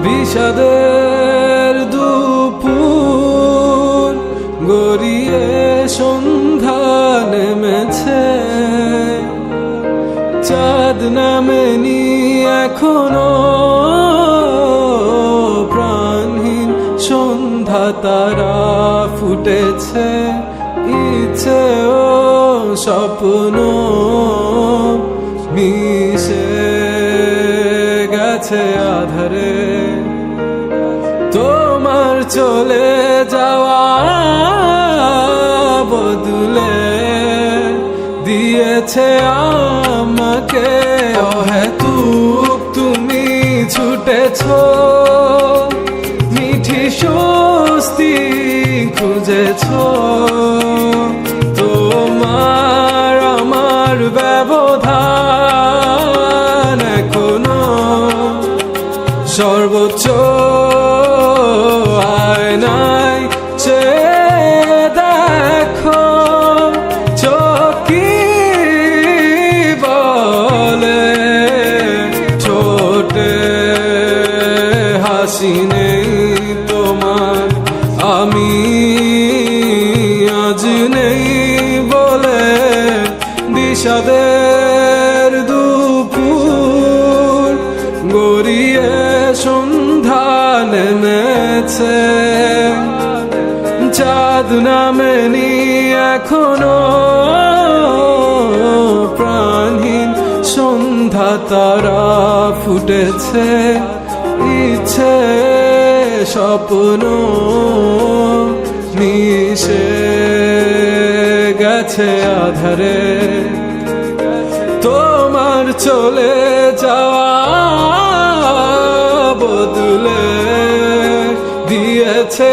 বিষাদের দুপুর গড়িয়ে সন্ধ্যা নেমেছে, চাঁদ নামেনি এখনো, প্রাণহীন সন্ধ্যা তারা ফুটেছে, ইচ্ছে ও স্বপ্ন মিশে গেছে আধারে। তোমার চলে যাওয়া বদলে দিয়েছে আমাকে অহেতুক তুমি ছুটেছো, মিঠি স্বস্তি খুঁজেছো। তোমার আমার ব্যবধান এখনো সর্বোচ্চ আয়নায় চেয়ে দেখো, চোখ কি বলে, ঠোঁটে হাসি নেই তোমার, আমি আজ নেই বলে। বিষাদের দুপুর গড়িয়ে সন্ধ্যা নেমেছে, চাঁদ নামেনি এখনো, প্রাণহীন সন্ধ্যা তারা ফুটেছে, ইচ্ছে স্বপ্ন মিশে গেছে আধারে। তোমার চলে যাওয়া বদলে দিয়েছে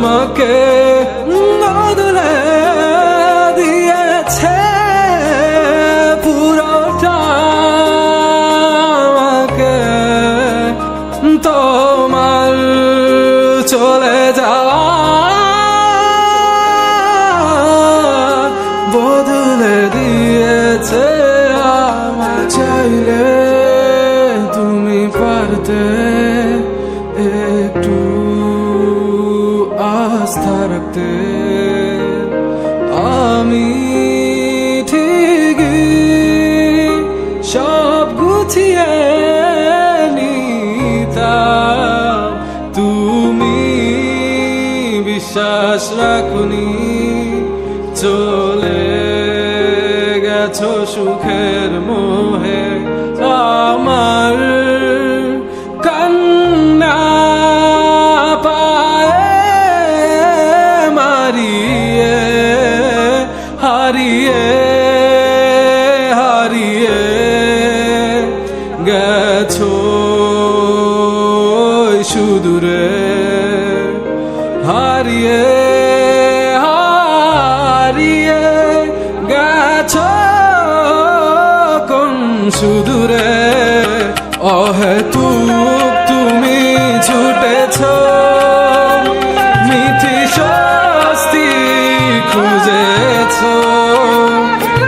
আমাকে, বদলে দিয়েছে পুরোটা আমাকে। তোমার চলে যাওয়া বদলে দিয়েছে আমার। চাইলে তুমি পারতে একটু আস্থা রাখতে, আমি ঠিকই সব গুছিয়ে নিতাম, তুমি বিশ্বাস রাখুনি, চলে গেছো সুখের মোহে। আমার কান্না পায়ে মারিয়ে হারিয়ে হারিয়ে গেছো সুদূরে, হারিয়ে হারিয়ে গেছো কোন সুদূরে। অহেতুক তুমি ছুটেছো, মিঠি স্বস্তি খুঁজেছো।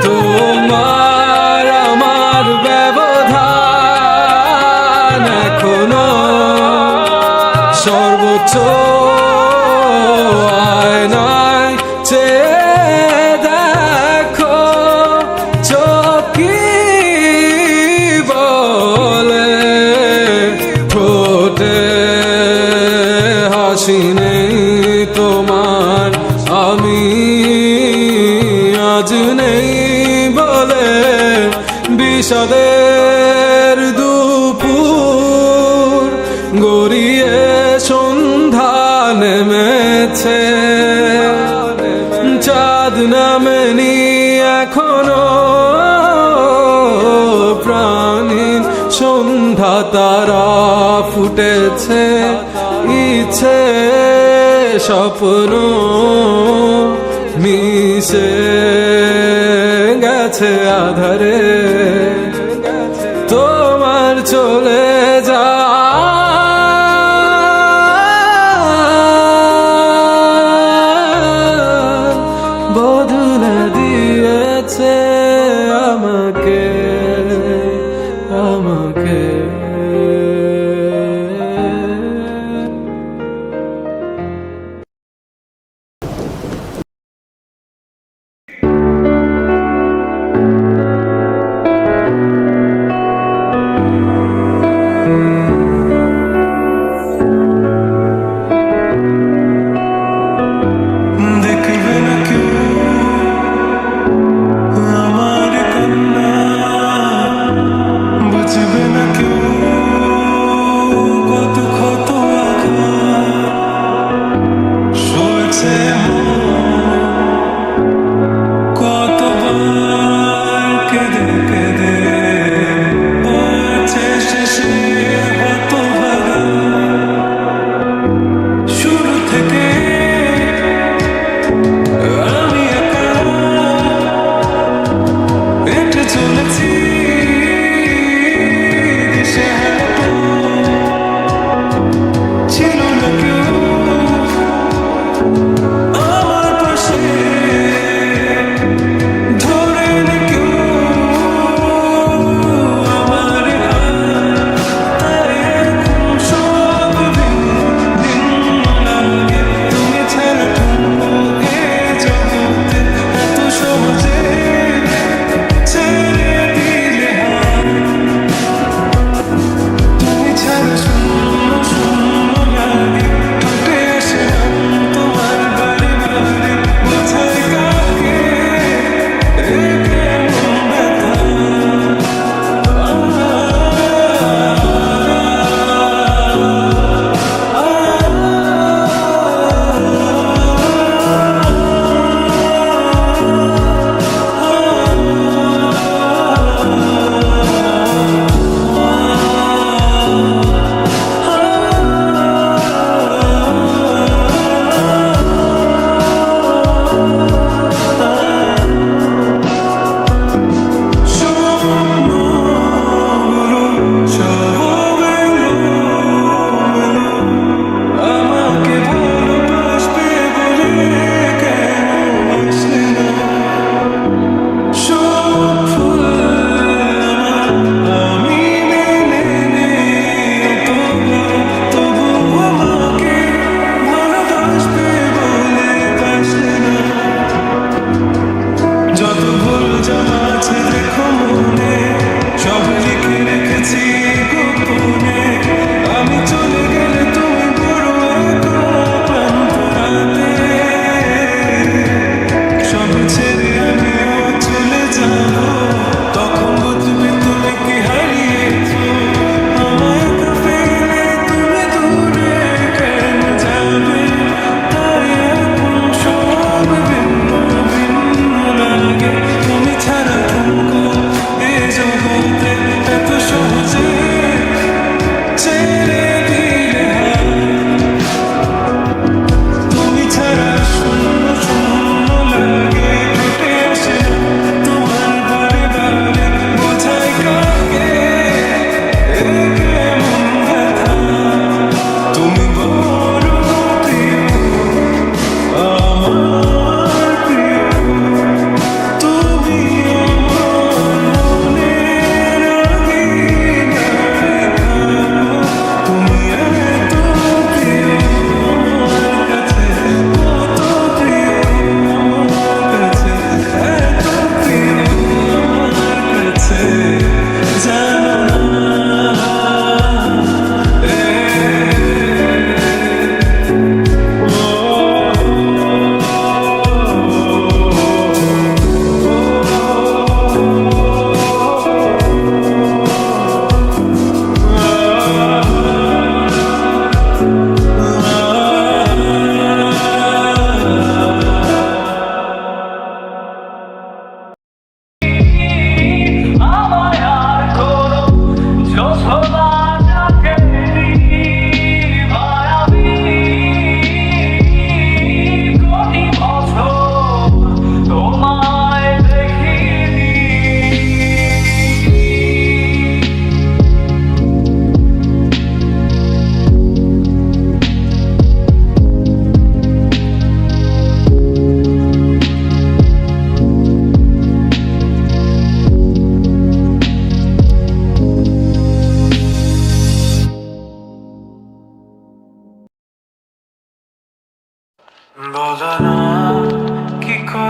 তোমার আমার ব্যবধান এখনো সর্বোচ্চ আয়নায় চেয়ে দেখো, চোখ কি বলে, ঠোঁটে হাসি নেই তোমার, আমি আজ নেই বলে। বিষাদের দুপুর গড়িয়ে সন্ধ্যা নেমেছে, চাঁদ নামেনি এখনো, প্রাণহীন সন্ধ্যা তারা ফুটেছে, ইচ্ছে স্বপ্ন মিশে গেছে। গেছে আধারে, তোমার চলে যা বদলে দিয়েছে আমাকে, আমাকে।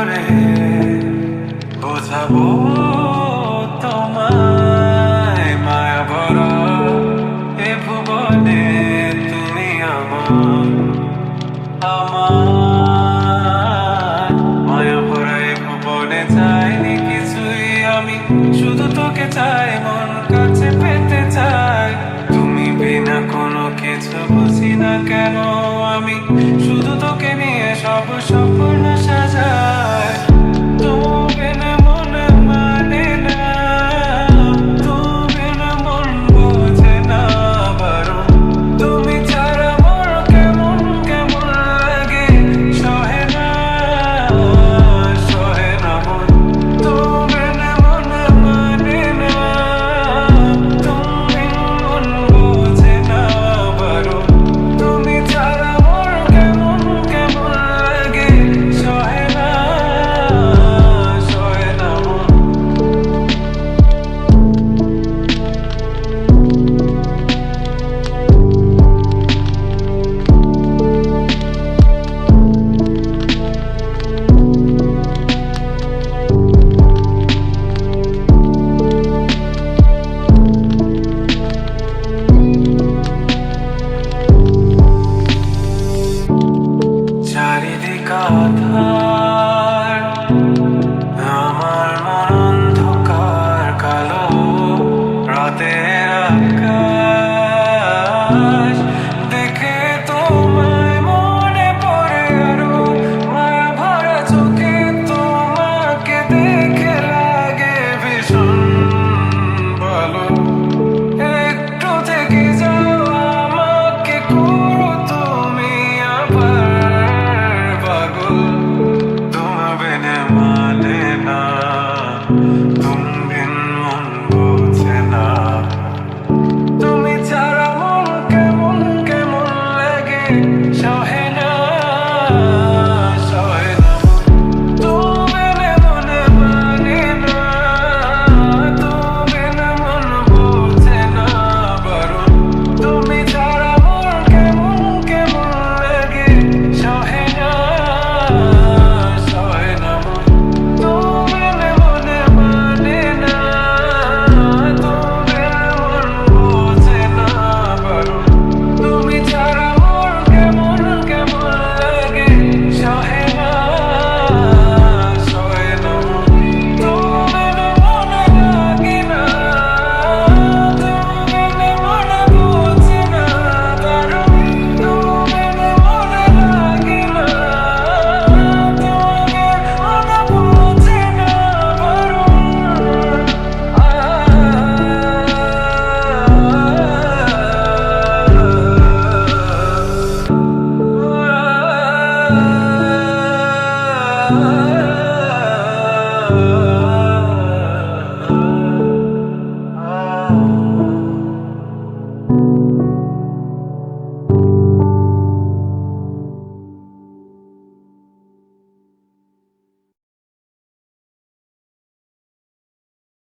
করে বোঝাবো